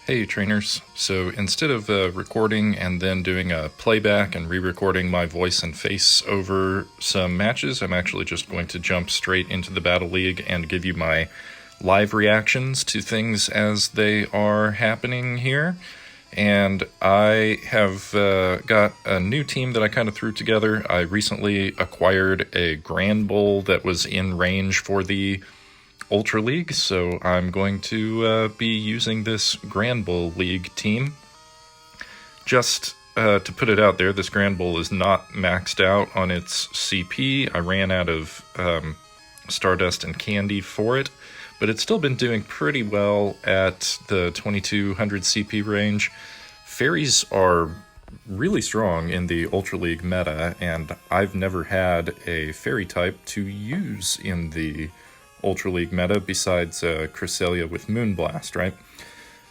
Hey trainers, so instead of recording and then doing a playback and re-recording my voice and face over some matches, I'm actually just going to jump straight into the Battle League and give you my live reactions to things as they are happening here. And I have got a new team that I kind of threw together. I recently acquired a Grandbull that was in range for the Ultra League, so I'm going to be using this Grandbull League team. Just to put it out there, this Grandbull is not maxed out on its CP. I ran out of Stardust and Candy for it, but it's still been doing pretty well at the 2200 CP range. Fairies are really strong in the Ultra League meta, and I've never had a fairy type to use in the Ultra League meta besides Cresselia with Moonblast, right?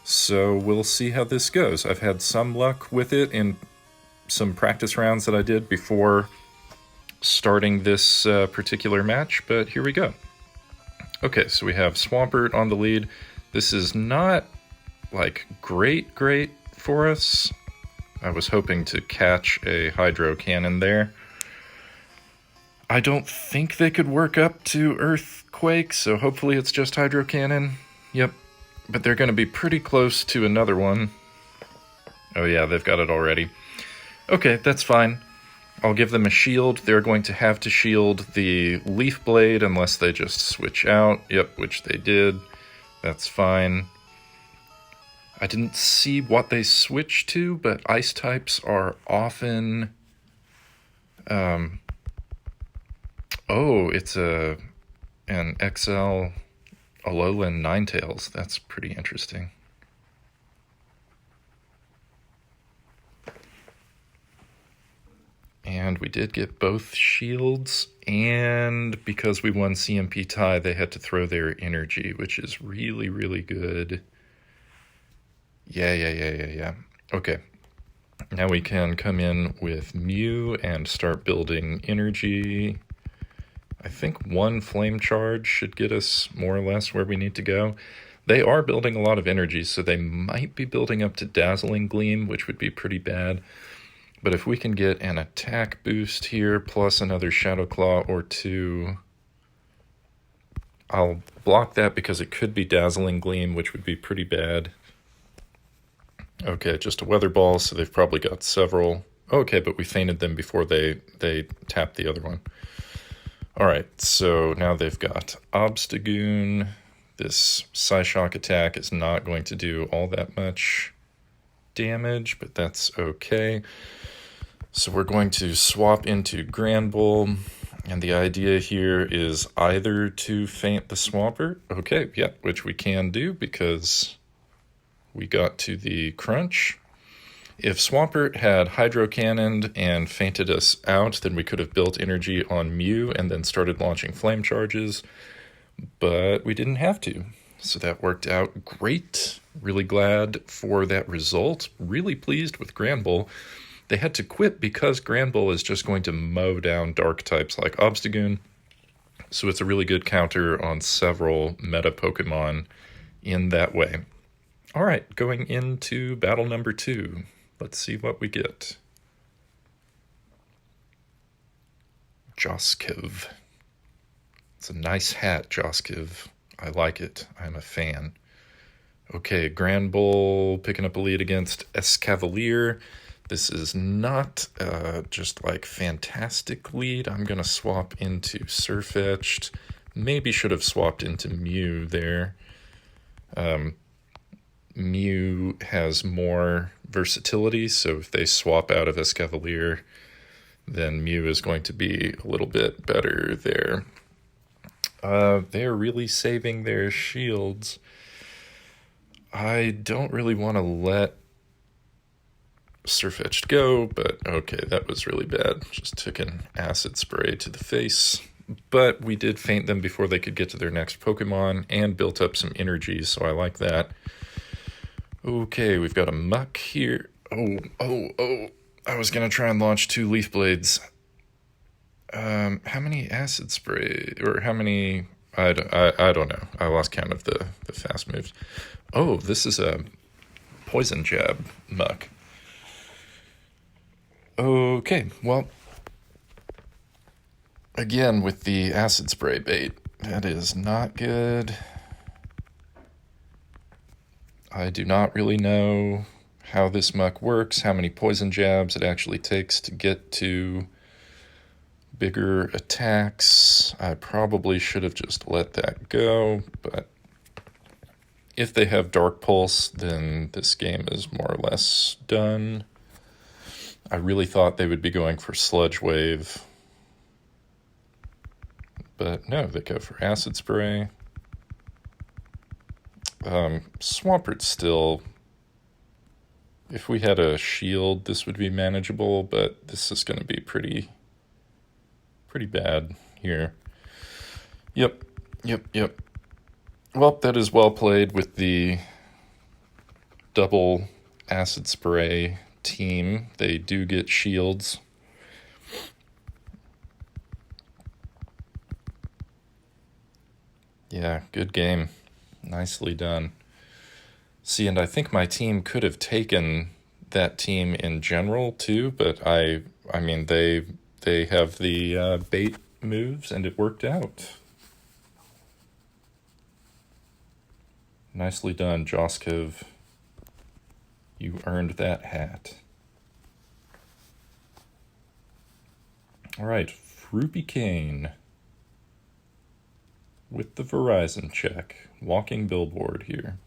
So we'll see how this goes. I've had some luck with it in some practice rounds that I did before starting this particular match, but here we go. Okay, so we have Swampert on the lead. This is not like great for us. I was hoping to catch a Hydro Cannon there. I don't think they could work up to Earthquake, so hopefully it's just Hydro Cannon. Yep, but they're going to be pretty close to another one. Oh yeah, they've got it already. Okay, that's fine. I'll give them a shield. They're going to have to shield the Leaf Blade unless they just switch out. Yep, which they did. That's fine. I didn't see what they switched to, but ice types are often... Oh, it's an XL Alolan Ninetales. That's pretty interesting. And we did get both shields, and because we won CMP tie, they had to throw their energy, which is really good. Yeah. Okay. Now we can come in with Mew and start building energy. I think one flame charge should get us more or less where we need to go. They are building a lot of energy, so they might be building up to Dazzling Gleam, which would be pretty bad. But if we can get an attack boost here, plus another Shadow Claw or two, I'll block that because it could be Dazzling Gleam, which would be pretty bad. Okay, just a Weather Ball, so they've probably got several. Okay, but we fainted them before they tapped the other one. Alright, so now they've got Obstagoon. This Psyshock attack is not going to do all that much damage, but that's okay. So we're going to swap into Grandbull, and the idea here is either to feint the Swampert. Okay, yeah, which we can do because we got to the crunch. If Swampert had Hydro Cannoned and fainted us out, then we could have built energy on Mew and then started launching flame charges, but we didn't have to. So that worked out great. Really glad for that result. Really pleased with Grandbull. They had to quit because Grandbull is just going to mow down dark types like Obstagoon. So it's a really good counter on several meta Pokemon in that way. All right, going into battle number 2. Let's see what we get. Joskiv. It's a nice hat, Joskiv. I like it. I'm a fan. Okay, Grandbull picking up a lead against Escavalier. This is not just like fantastic lead. I'm going to swap into Sirfetch'd. Maybe should have swapped into Mew there. Mew has more versatility, so if they swap out of Escavalier, then Mew is going to be a little bit better there. They're really saving their shields. I don't really want to let Sirfetch'd go, but okay, that was really bad. Just took an acid spray to the face. But we did feint them before they could get to their next Pokemon and built up some energy, so I like that. Okay, we've got a Muck here. Oh. I was going to try and launch 2 Leaf Blades. How many acid spray, or how many, I don't know. I lost count of the fast moves. Oh, this is a poison jab muck. Okay, well, again with the acid spray bait, that is not good. I do not really know how this muck works, how many poison jabs it actually takes to get to bigger attacks. I probably should have just let that go, but if they have Dark Pulse, then this game is more or less done. I really thought they would be going for Sludge Wave, but no, they go for Acid Spray. Swampert still, if we had a shield, this would be manageable, but this is going to be pretty bad here. Yep. Well, that is well played with the double acid spray team. They do get shields. Yeah, good game. Nicely done. See, and I think my team could have taken that team in general too, but I mean they have the bait moves and it worked out. Nicely done, Joskov. You earned that hat. All right, Fruity Kane with the Verizon check. Walking billboard here.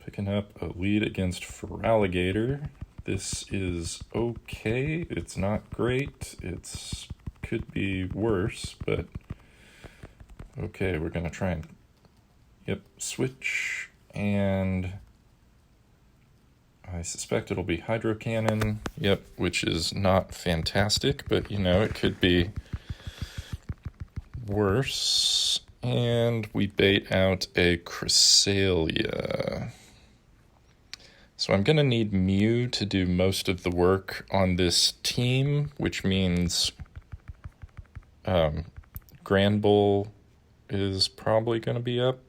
Picking up a lead against Feraligatr. This is okay. It's not great. It's could be worse, but okay, we're gonna try and switch, and I suspect it'll be Hydro Cannon. Yep, which is not fantastic, but you know, it could be worse. And we bait out a Cresselia. So I'm going to need Mew to do most of the work on this team, which means Grandbull is probably going to be up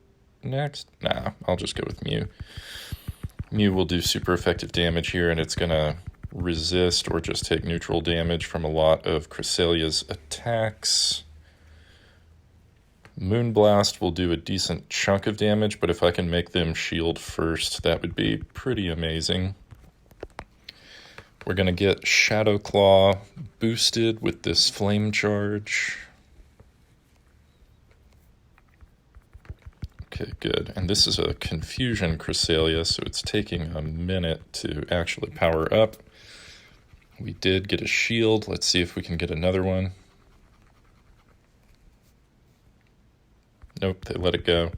next. Nah, I'll just go with Mew. Mew will do super effective damage here, and it's going to resist or just take neutral damage from a lot of Cresselia's attacks. Moonblast will do a decent chunk of damage, but if I can make them shield first, that would be pretty amazing. We're going to get Shadow Claw boosted with this Flame Charge. Okay, good. And this is a Confusion Cresselia, so it's taking a minute to actually power up. We did get a shield. Let's see if we can get another one. Nope, they let it go.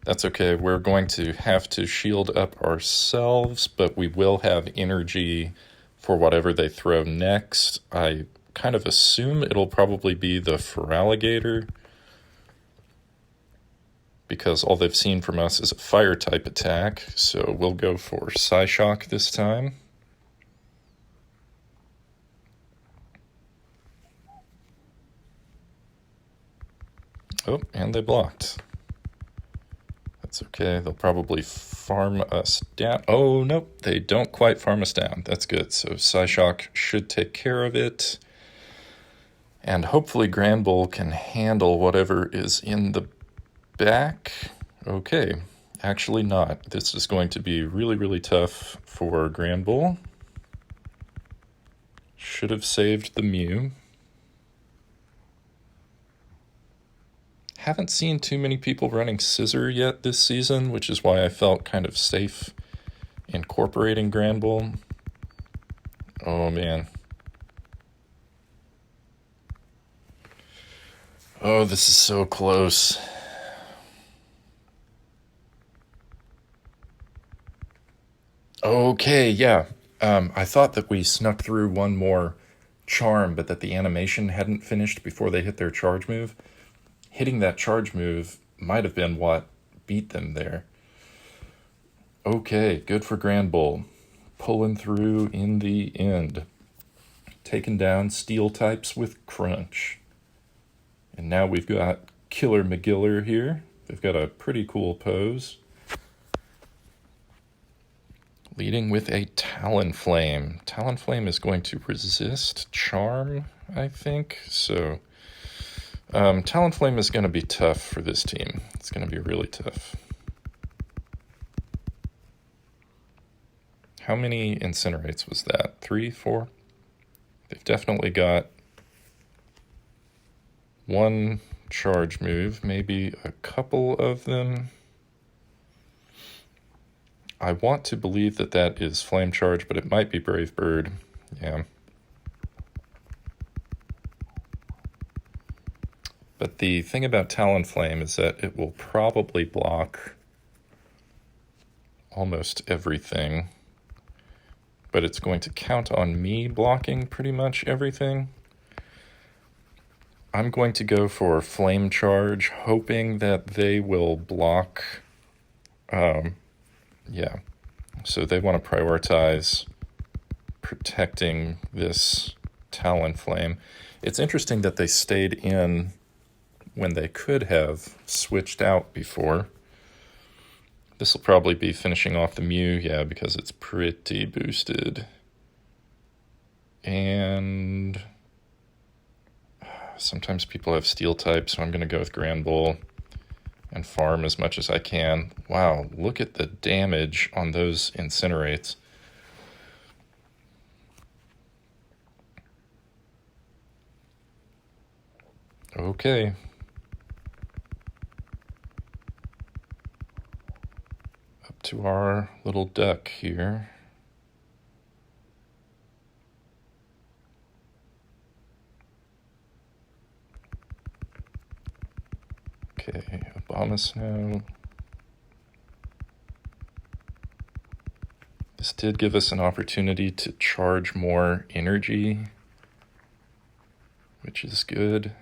That's okay. We're going to have to shield up ourselves, but we will have energy for whatever they throw next. I kind of assume it'll probably be the Feraligatr, because all they've seen from us is a fire-type attack, so we'll go for Psyshock this time. Oh, and they blocked. That's okay. They'll probably farm us down. Oh, nope. They don't quite farm us down. That's good. So Psyshock should take care of it. And hopefully Grandbull can handle whatever is in the back. Okay. Actually not. This is going to be really, really tough for Grandbull. Should have saved the Mew. Haven't seen too many people running Scissor yet this season, which is why I felt kind of safe incorporating Grandbull. Oh, man. Oh, this is so close. Okay, yeah. I thought that we snuck through one more charm, but that the animation hadn't finished before they hit their charge move. Hitting that charge move might have been what beat them there. Okay, good for Grandbull. Pulling through in the end. Taking down steel types with Crunch. And now we've got Killer McGiller here. They've got a pretty cool pose. Leading with a Talonflame. Talonflame is going to resist Charm, I think. So Talonflame is going to be tough for this team. It's going to be really tough. How many Incinerates was that? 3, 4? They've definitely got one charge move, maybe a couple of them. I want to believe that that is Flame Charge, but it might be Brave Bird. Yeah. But the thing about Talonflame is that it will probably block almost everything, but it's going to count on me blocking pretty much everything. I'm going to go for Flame Charge, hoping that they will block. Yeah, so they want to prioritize protecting this Talonflame. It's interesting that they stayed in when they could have switched out before. This will probably be finishing off the Mew, yeah, because it's pretty boosted. And sometimes people have Steel type, so I'm going to go with Grandbull and farm as much as I can. Wow, look at the damage on those Incinerates. Okay. Up to our little duck here. Okay, Abomasnow. This did give us an opportunity to charge more energy, which is good.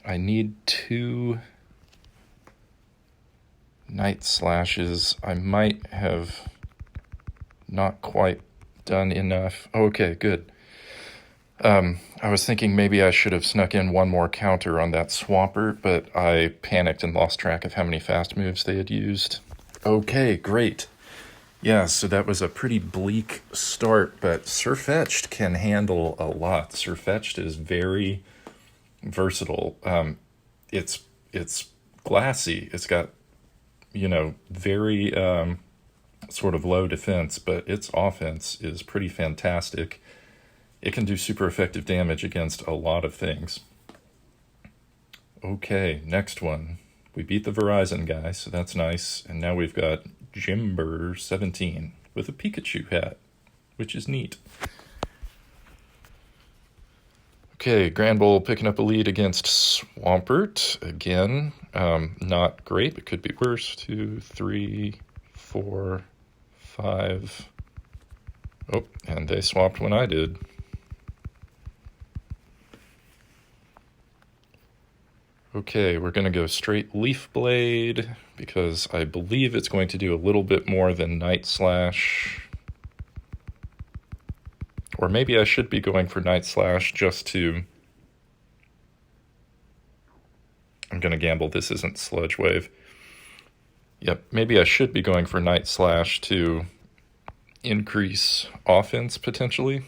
I need 2 Night Slashes. I might have not quite done enough. Okay, good. I was thinking maybe I should have snuck in one more counter on that Swampert, but I panicked and lost track of how many fast moves they had used. Okay, great. Yeah, so that was a pretty bleak start, but Sirfetch'd can handle a lot. Sirfetch'd is very versatile. It's glassy. It's got, very sort of low defense, but its offense is pretty fantastic. It can do super effective damage against a lot of things. Okay, next one. We beat the Verizon guy, so that's nice. And now we've got Jimber17 with a Pikachu hat, which is neat. Okay, Grandbull picking up a lead against Swampert. Again, not great, but could be worse. 2, 3, 4, 5. Oh, and they swapped when I did. Okay, we're going to go straight Leaf Blade, because I believe it's going to do a little bit more than Night Slash. Or maybe I should be going for Night Slash just to... I'm going to gamble this isn't Sludge Wave. Yep, maybe I should be going for Night Slash to increase offense, potentially.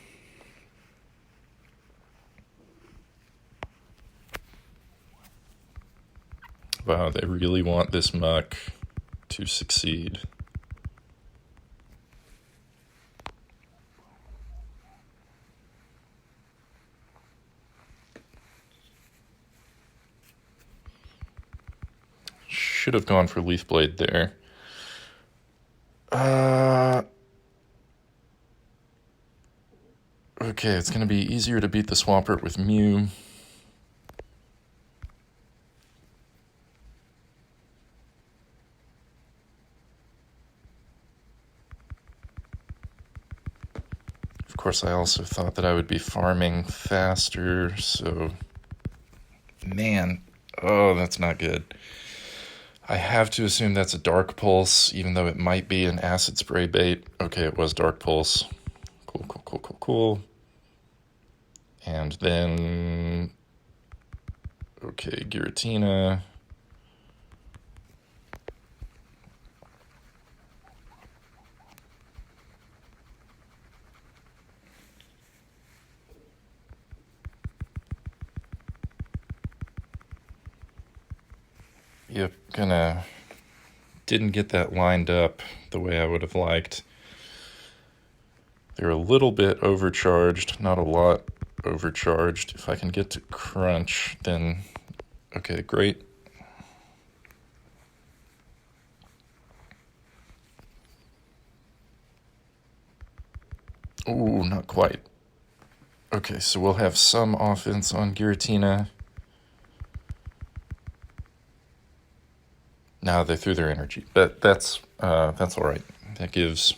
Wow, they really want this Muck to succeed. Should have gone for Leaf Blade there. Okay, it's going to be easier to beat the Swampert with Mew. Of course, I also thought that I would be farming faster, so... Man, oh, that's not good. I have to assume that's a Dark Pulse, even though it might be an Acid Spray bait. Okay, it was Dark Pulse. Cool. And then... Okay, Giratina. Yep, didn't get that lined up the way I would have liked. They're a little bit overcharged, not a lot overcharged. If I can get to crunch, then okay, great. Ooh, not quite. Okay, so we'll have some offense on Giratina. Now they threw their energy, but that's all right. That gives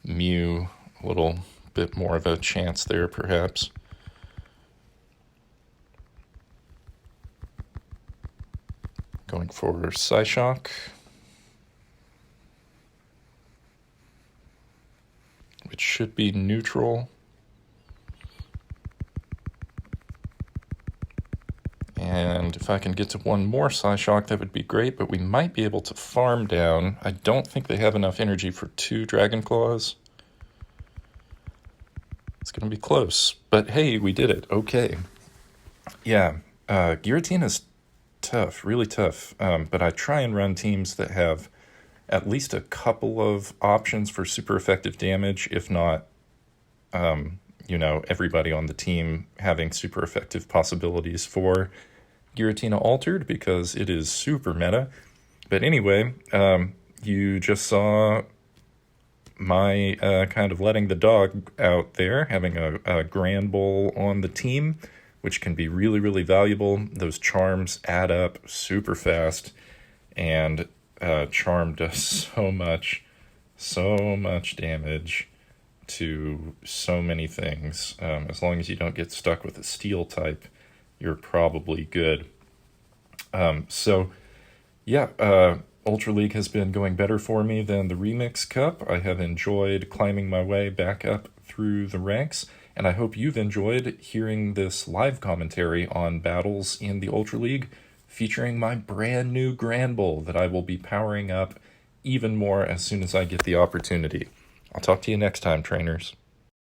Mew a little bit more of a chance there, perhaps. Going for Psyshock, which should be neutral. And if I can get to one more Psyshock, that would be great, but we might be able to farm down. I don't think they have enough energy for 2 Dragon Claws. It's going to be close, but hey, we did it. Okay. Yeah, Giratina's tough, really tough, but I try and run teams that have at least a couple of options for super effective damage, if not, everybody on the team having super effective possibilities for Giratina Altered, because it is super meta. But anyway, you just saw my kind of letting the dog out there, having a Grandbull on the team, which can be really, really valuable. Those charms add up super fast, and charm does so much damage to so many things. As long as you don't get stuck with a steel type, you're probably good. Ultra League has been going better for me than the Remix Cup. I have enjoyed climbing my way back up through the ranks, and I hope you've enjoyed hearing this live commentary on battles in the Ultra League featuring my brand new Grandbull that I will be powering up even more as soon as I get the opportunity. I'll talk to you next time, trainers.